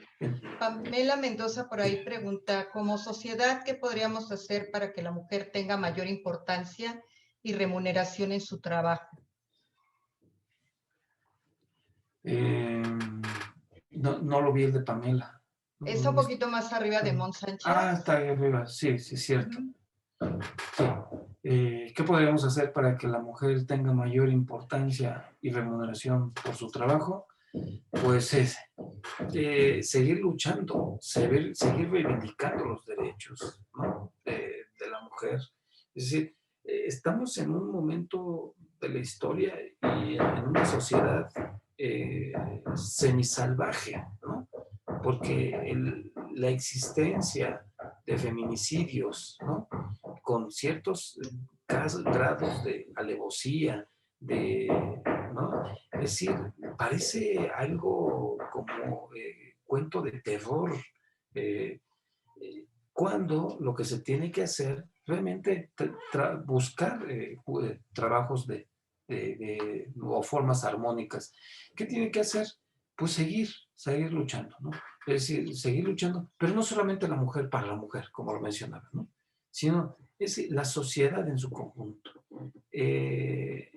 Pamela Mendoza por ahí pregunta, como sociedad, ¿qué podríamos hacer para que la mujer tenga mayor importancia y remuneración en su trabajo? Eh, no lo vi el de Pamela. No Es lo un vi. poquito más arriba de Mon Está Sánchez. ahí arriba. Sí, sí, es cierto. Ujú. Sí. ¿Qué podríamos hacer para que la mujer tenga mayor importancia y remuneración por su trabajo? Pues es seguir luchando, seguir reivindicando los derechos, ¿no? De la mujer. Es decir, estamos en un momento de la historia y en una sociedad semisalvaje, ¿no? Porque la existencia de feminicidios, ¿no? Con ciertos grados de alevosía, ¿no? Es decir, parece algo como cuento de terror, eh, cuando lo que se tiene que hacer realmente buscar trabajos o formas armónicas. ¿Qué tiene que hacer? Pues seguir luchando, ¿no? Es decir, seguir luchando, pero no solamente la mujer para la mujer, como lo mencionaba, ¿no? Sino la sociedad en su conjunto. Eh,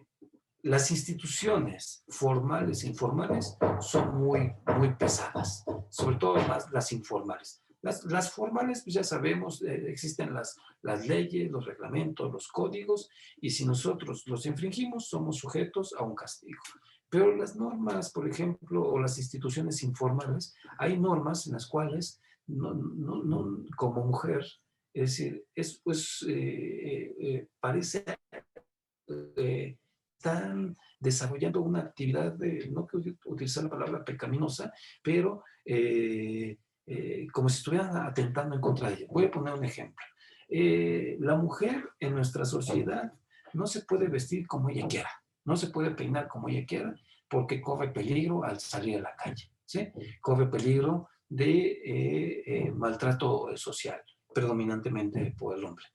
las instituciones formales e informales son muy pesadas, sobre todo más las informales. Las formales, pues ya sabemos, existen las leyes, los reglamentos, los códigos, y si nosotros los infringimos, somos sujetos a un castigo. Pero las normas, por ejemplo, o las instituciones informales, hay normas en las cuales, como mujer, es decir, pues, parece están desarrollando una actividad de, no quiero utilizar la palabra pecaminosa, pero como si estuvieran atentando en contra de ella. Voy a poner un ejemplo. La mujer en nuestra sociedad no se puede vestir como ella quiera, no se puede peinar como ella quiera, porque corre peligro al salir a la calle, ¿sí? Corre peligro de maltrato social, predominantemente por el hombre.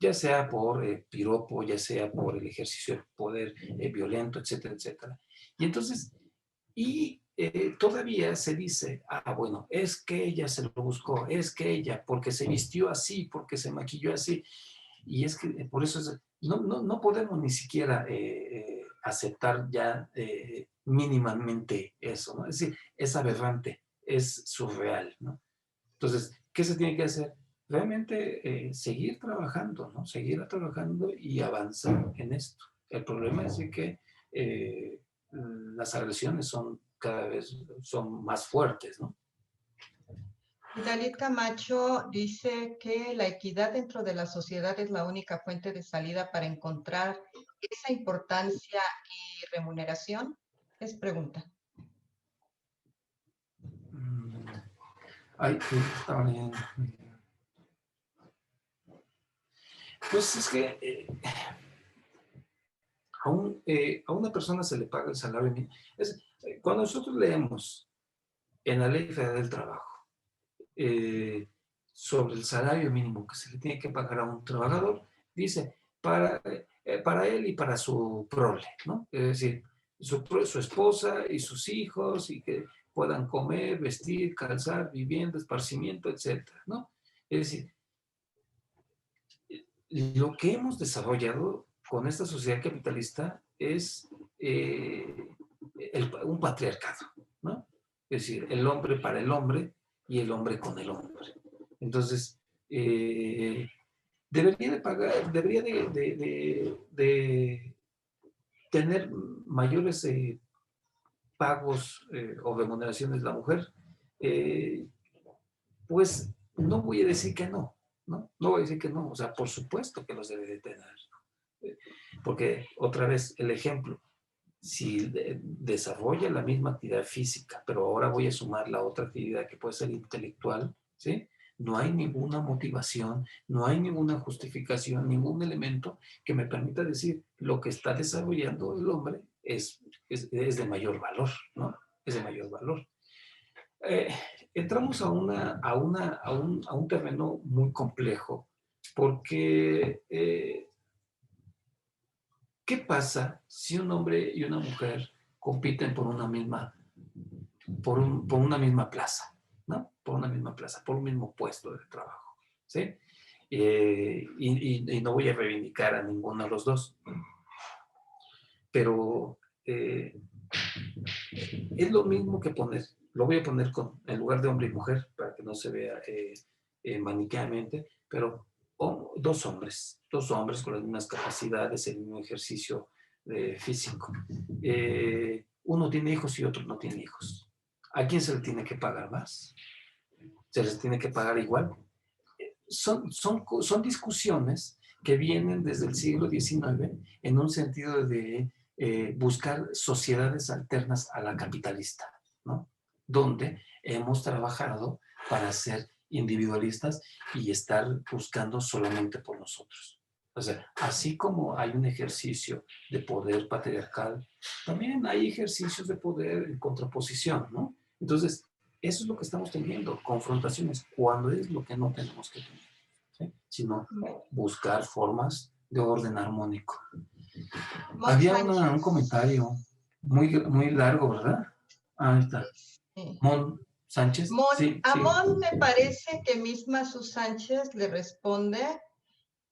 Ya sea por piropo, ya sea por el ejercicio de poder violento, etcétera, etcétera. Y entonces, todavía se dice, bueno, es que ella se lo buscó, es que ella, porque se vistió así, porque se maquilló así, y es que por eso no podemos ni siquiera aceptar ya mínimamente eso, ¿no? Es decir, es aberrante, es surreal, ¿no? Entonces, ¿qué se tiene que hacer? Realmente seguir trabajando, ¿no? Seguir trabajando y avanzar en esto. El problema es de que las agresiones son cada vez más fuertes, ¿no? Y Dalit Camacho dice que la equidad dentro de la sociedad es la única fuente de salida para encontrar esa importancia y remuneración. Es pregunta. Ay, estaba leyendo. Pues es que a una persona se le paga el salario mínimo. Cuando nosotros leemos en la Ley Federal del Trabajo sobre el salario mínimo que se le tiene que pagar a un trabajador, dice para él y para su prole, ¿no? Es decir, su esposa y sus hijos, y que puedan comer, vestir, calzar, vivienda, esparcimiento, etcétera, ¿no? Es decir, lo que hemos desarrollado con esta sociedad capitalista es un patriarcado, ¿no? Es decir, el hombre para el hombre y el hombre con el hombre. Entonces, debería de pagar, debería de tener mayores pagos o remuneraciones la mujer. Pues no voy a decir que no, ¿no? No voy a decir que no, o sea, por supuesto que los debe de tener. Porque, otra vez, el ejemplo, si desarrolla la misma actividad física, pero ahora voy a sumar la otra actividad que puede ser intelectual, ¿sí? No hay ninguna motivación, no hay ninguna justificación, ningún elemento que me permita decir lo que está desarrollando el hombre es de mayor valor, ¿no? Es de mayor valor. Entramos a un terreno muy complejo, porque ¿qué pasa si un hombre y una mujer compiten por una misma plaza, ¿no? Por una misma plaza, por un mismo puesto de trabajo, ¿sí? Y no voy a reivindicar a ninguno de los dos, pero es lo mismo que lo voy a poner en lugar de hombre y mujer para que no se vea maniqueamente, pero dos hombres con las mismas capacidades, el mismo ejercicio físico. Uno tiene hijos y otro no tiene hijos. ¿A quién se le tiene que pagar más? ¿Se les tiene que pagar igual? Son discusiones que vienen desde el siglo XIX en un sentido de buscar sociedades alternas a la capitalista, ¿no? Donde hemos trabajado para ser individualistas y estar buscando solamente por nosotros. O sea, así como hay un ejercicio de poder patriarcal, también hay ejercicios de poder en contraposición, ¿no? Entonces, eso es lo que estamos teniendo, confrontaciones, cuando es lo que no tenemos que tener, ¿sí? Sino buscar formas de orden armónico. Había un comentario muy largo, ¿verdad? Ahí está. Sí. Mon Sánchez. Sí, a sí. Mon me parece que misma Sus Sánchez le responde,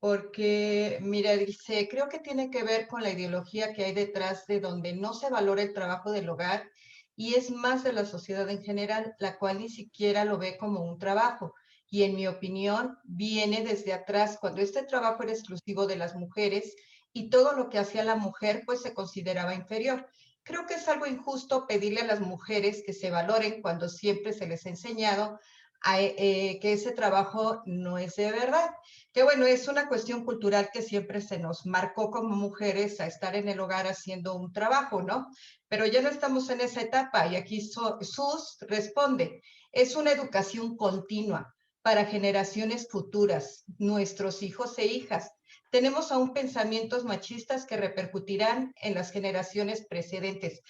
porque, mira, dice, creo que tiene que ver con la ideología que hay detrás de donde no se valora el trabajo del hogar y es más de la sociedad en general, la cual ni siquiera lo ve como un trabajo. Y en mi opinión, viene desde atrás, cuando este trabajo era exclusivo de las mujeres y todo lo que hacía la mujer, pues se consideraba inferior. Creo que es algo injusto pedirle a las mujeres que se valoren cuando siempre se les ha enseñado que ese trabajo no es de verdad. Que bueno, es una cuestión cultural que siempre se nos marcó como mujeres a estar en el hogar haciendo un trabajo, ¿no? Pero ya no estamos en esa etapa y aquí Sus responde, es una educación continua para generaciones futuras, nuestros hijos e hijas. Tenemos aún pensamientos machistas que repercutirán en las generaciones precedentes,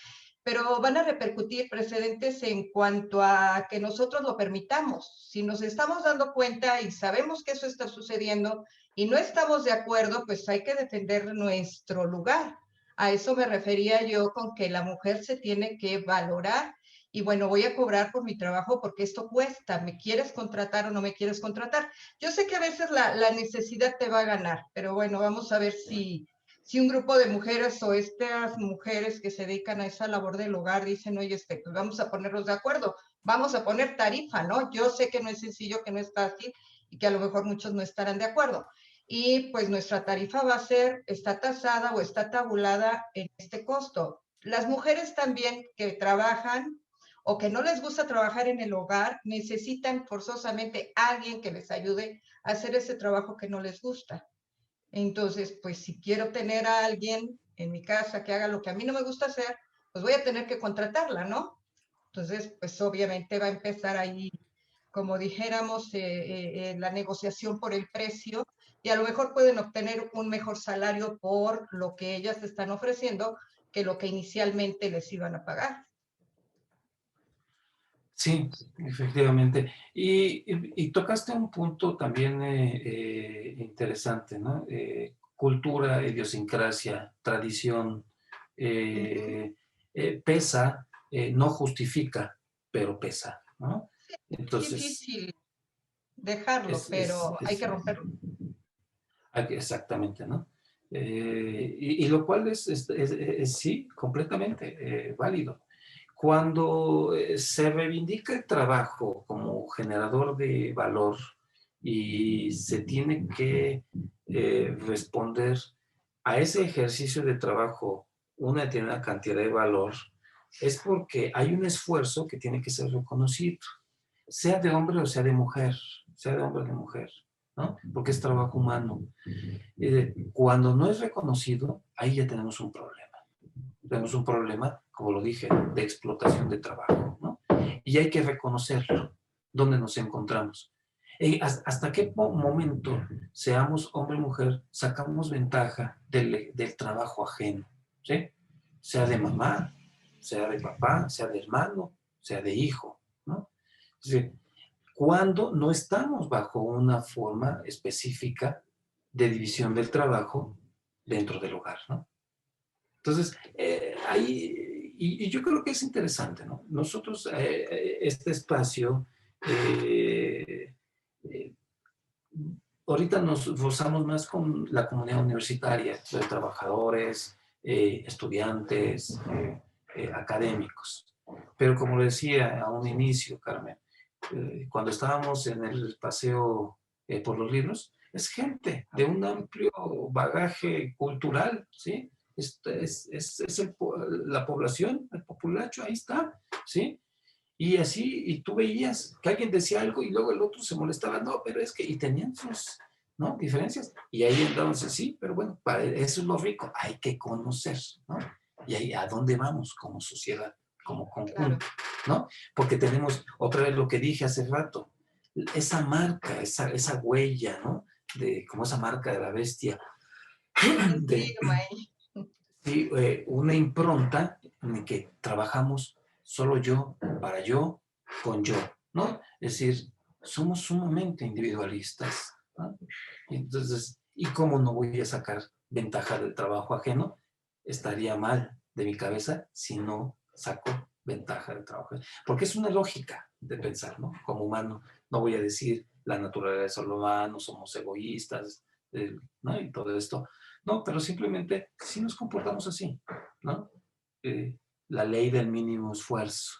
pero van a repercutir precedentes en cuanto a que nosotros lo permitamos. Si nos estamos dando cuenta y sabemos que eso está sucediendo y no estamos de acuerdo, pues hay que defender nuestro lugar. A eso me refería yo con que la mujer se tiene que valorar y bueno, voy a cobrar por mi trabajo porque esto cuesta. ¿Me quieres contratar o no me quieres contratar? Yo sé que a veces la necesidad te va a ganar, pero bueno, vamos a ver si un grupo de mujeres o estas mujeres que se dedican a esa labor del hogar dicen, oye, pues vamos a ponernos de acuerdo, vamos a poner tarifa, ¿no? Yo sé que no es sencillo, que no es fácil y que a lo mejor muchos no estarán de acuerdo. Y pues nuestra tarifa va a ser, está tasada o está tabulada en este costo. las mujeres también que trabajan o que no les gusta trabajar en el hogar, necesitan forzosamente a alguien que les ayude a hacer ese trabajo que no les gusta. Entonces, pues si quiero tener a alguien en mi casa que haga lo que a mí no me gusta hacer, pues voy a tener que contratarla, ¿no? Entonces, pues obviamente va a empezar ahí, como dijéramos, la negociación por el precio y a lo mejor pueden obtener un mejor salario por lo que ellas están ofreciendo que lo que inicialmente les iban a pagar. Sí, efectivamente. Y tocaste un punto también interesante, ¿no? Cultura, idiosincrasia, tradición, Ujú. pesa, no justifica, pero pesa, ¿no? Es Entonces, difícil dejarlo, pero hay que romperlo. exactamente, ¿no? Y lo cual sí, completamente válido. Cuando se reivindica el trabajo como generador de valor y se tiene que responder a ese ejercicio de trabajo una determinada cantidad de valor, es porque hay un esfuerzo que tiene que ser reconocido, sea de hombre o sea de hombre o de mujer, ¿no? Porque es trabajo humano. Cuando no es reconocido, ahí ya tenemos un problema. Tenemos un problema, como lo dije, de explotación de trabajo, ¿no? Y hay que reconocerlo, dónde nos encontramos. ¿Hasta qué momento, seamos hombre o mujer, sacamos ventaja del trabajo ajeno? ¿Sí? Sea de mamá, sea de papá, sea de hermano, sea de hijo, ¿no? Sí. Cuando no estamos bajo una forma específica de división del trabajo dentro del hogar, ¿no? Entonces, ahí, y yo creo que es interesante, ¿no? Nosotros, este espacio, eh, eh, ahorita nos rozamos más con la comunidad universitaria, de trabajadores, estudiantes, académicos. Pero como decía a un inicio, Carmen, cuando estábamos en el paseo por los libros, es gente de un amplio bagaje cultural, ¿sí? La población, el populacho, ahí está, ¿sí? Y así, y tú veías que alguien decía algo y luego el otro se molestaba, no, pero es que, y tenían sus, ¿no? Diferencias. Y ahí entonces, sí, pero bueno, para eso es lo rico, hay que conocer, ¿no? Y ahí, ¿a dónde vamos como sociedad, como Claro. conjunto, ¿no? Porque tenemos, otra vez lo que dije hace rato, esa marca, esa huella, ¿no? Como esa marca de la bestia, Una de, firma ahí. sí, una impronta en la que trabajamos solo yo, para yo, con yo, ¿no? Es decir, somos sumamente individualistas, ¿no? Y entonces, ¿y cómo no voy a sacar ventaja del trabajo ajeno? Estaría mal de mi cabeza si no saco ventaja del trabajo ajeno. Porque es una lógica de pensar, ¿no? Como humano, no voy a decir la naturaleza de los humanos, somos egoístas, ¿no? Y todo esto. No, pero simplemente si nos comportamos así, ¿no? Eh, la ley del mínimo esfuerzo.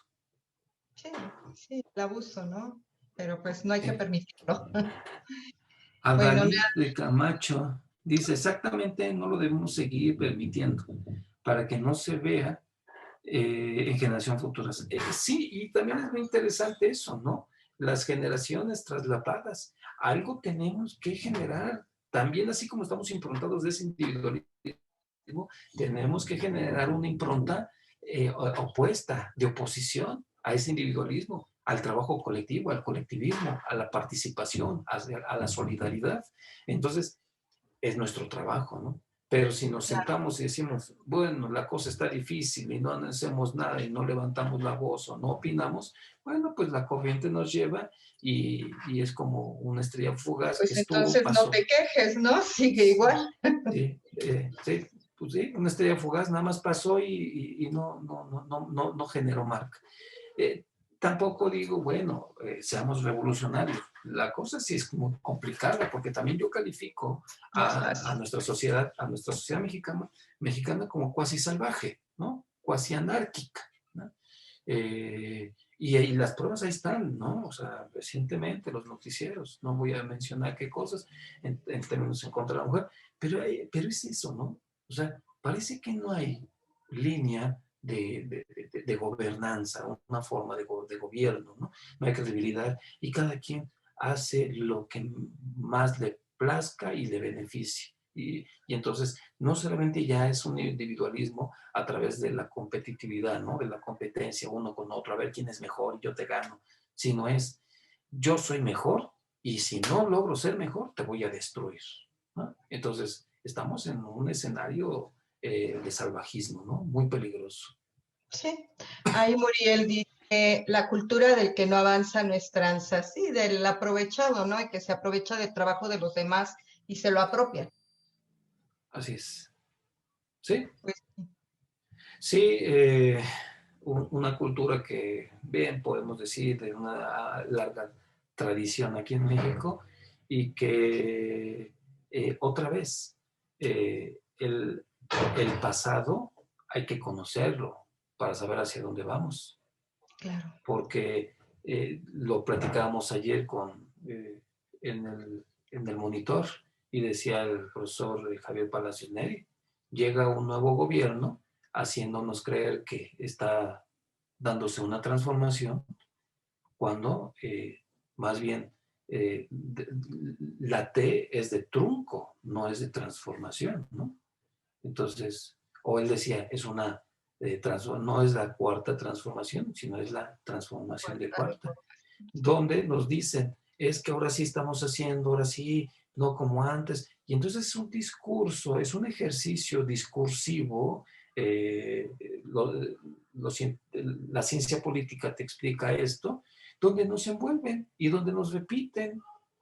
Sí, sí, el abuso, ¿no? Pero pues no hay que permitirlo. Bueno, Adalid de Camacho dice exactamente, no lo debemos seguir permitiendo para que no se vea en generaciones futuras. Sí, y también es muy interesante eso, ¿no? Las generaciones traslapadas. Algo tenemos que generar. También así como estamos improntados de ese individualismo, tenemos que generar una impronta opuesta, de oposición a ese individualismo, al trabajo colectivo, al colectivismo, a la participación, a la solidaridad. Entonces, es nuestro trabajo, ¿no? Pero si nos claro, sentamos y decimos, bueno, la cosa está difícil y no hacemos nada y no levantamos la voz o no opinamos, bueno, pues la corriente nos lleva y es como una estrella fugaz que pues estuvo, entonces no pasó. te quejes, ¿no? Sigue igual. Sí, sí, pues sí, una estrella fugaz nada más pasó y no generó marca. Eh, Tampoco digo, bueno, seamos revolucionarios. La cosa sí es muy complicada, porque también yo califico No es fácil. a nuestra sociedad mexicana como cuasi salvaje, ¿no? Cuasi anárquica, ¿no? Y las pruebas ahí están, ¿no? O sea, recientemente los noticieros, no voy a mencionar qué cosas en términos en contra de la mujer, pero es eso, ¿no? O sea, parece que no hay línea de gobernanza, una forma de gobierno, ¿no? No hay credibilidad y cada quien hace lo que más le plazca y le beneficie. Y entonces no solamente ya es un individualismo a través de la competitividad, ¿no? De la competencia uno con otro, a ver quién es mejor y yo te gano, sino es yo soy mejor y si no logro ser mejor te voy a destruir, ¿no? Entonces estamos en un escenario de salvajismo, ¿no? Muy peligroso. Sí, ahí Muriel dice, la cultura del que no avanza no es tranza, sí, del aprovechado, ¿no? Y que se aprovecha del trabajo de los demás y se lo apropia. Así es. Sí, Pues, sí, una cultura que, bien, podemos decir, de una larga tradición aquí en México y que otra vez el pasado hay que conocerlo para saber hacia dónde vamos, claro. porque lo platicábamos ayer en, en el monitor y decía el profesor Javier Palacios Neri, llega un nuevo gobierno haciéndonos creer que está dándose una transformación cuando más bien la T es de trunco, no es de transformación, ¿no? Entonces, o él decía, es una no es la cuarta transformación, sino es la transformación de cuarta, donde nos dicen, es que ahora sí estamos haciendo, ahora sí, no como antes. Y entonces es un discurso, es un ejercicio discursivo. eh, lo- lo la ciencia política te explica esto, donde nos envuelven y donde nos repiten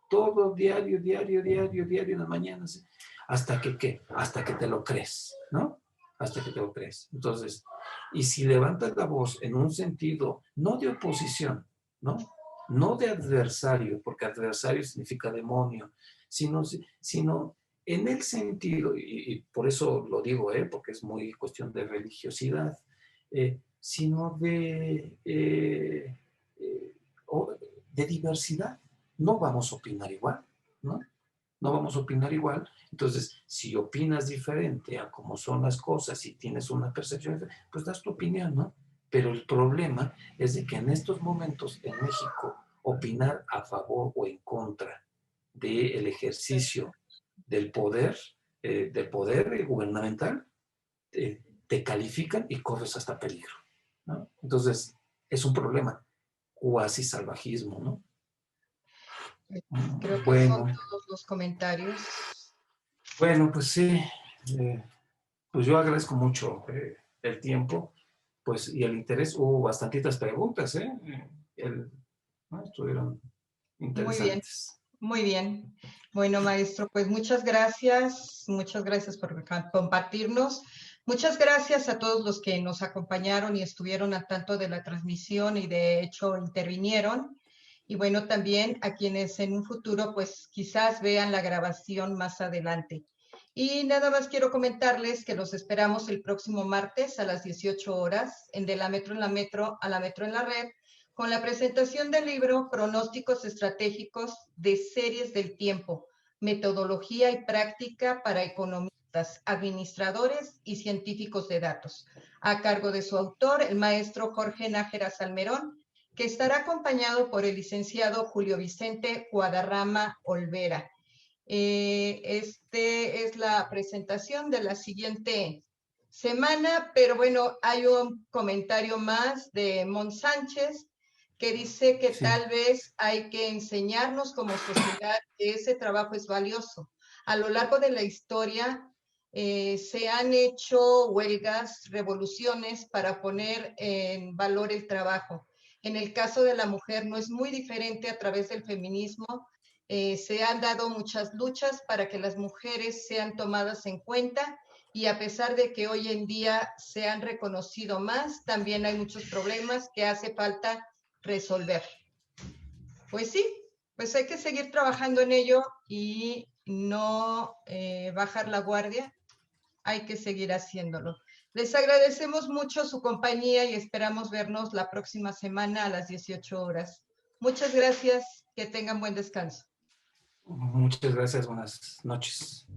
todo diario, diario, diario, diario en las mañanas, hasta que, ¿qué? Hasta que te lo crees, ¿no? Hasta que te lo crees. Entonces, y si levantas la voz en un sentido, no de oposición, ¿no? No de adversario, porque adversario significa demonio, sino en el sentido, y por eso lo digo, porque es muy cuestión de religiosidad, sino de diversidad. No vamos a opinar igual, ¿no? No vamos a opinar igual. Entonces, si opinas diferente a cómo son las cosas y tienes una percepción, pues das tu opinión, ¿no? Pero el problema es de que en estos momentos en México, opinar a favor o en contra del ejercicio del poder gubernamental, te califican y corres hasta peligro, ¿no? Entonces, es un problema, cuasi salvajismo, ¿no? Creo que son Bueno, todos los comentarios. bueno, pues sí, pues yo agradezco mucho el tiempo, pues, y el interés. Hubo bastantitas preguntas, ¿eh? ¿No? Estuvieron Muy bien, interesantes. muy bien. Bueno, maestro, pues muchas gracias por compartirnos. Muchas gracias a todos los que nos acompañaron y estuvieron al tanto de la transmisión y de hecho intervinieron. Y bueno, también a quienes en un futuro pues quizás vean la grabación más adelante. Y nada más quiero comentarles que los esperamos el próximo martes a las 18 horas en De la Metro en la Metro a la Metro en la Red, con la presentación del libro Pronósticos Estratégicos de Series del Tiempo, Metodología y Práctica para Economistas, Administradores y Científicos de Datos, a cargo de su autor, el maestro Jorge Nájera Salmerón, que estará acompañado por el licenciado Julio Vicente Guadarrama Olvera. Este es la presentación de la siguiente semana, pero bueno, hay un comentario más de Mon Sánchez que dice que Sí, tal vez hay que enseñarnos como sociedad que ese trabajo es valioso. A lo largo de la historia se han hecho huelgas, revoluciones para poner en valor el trabajo. En el caso de la mujer no es muy diferente a través del feminismo. Se han dado muchas luchas para que las mujeres sean tomadas en cuenta y a pesar de que hoy en día se han reconocido más, también hay muchos problemas que hace falta resolver. Pues sí, pues hay que seguir trabajando en ello y no bajar la guardia, hay que seguir haciéndolo. Les agradecemos mucho su compañía y esperamos vernos la próxima semana a las 18 horas. Muchas gracias, que tengan buen descanso. muchas gracias, buenas noches.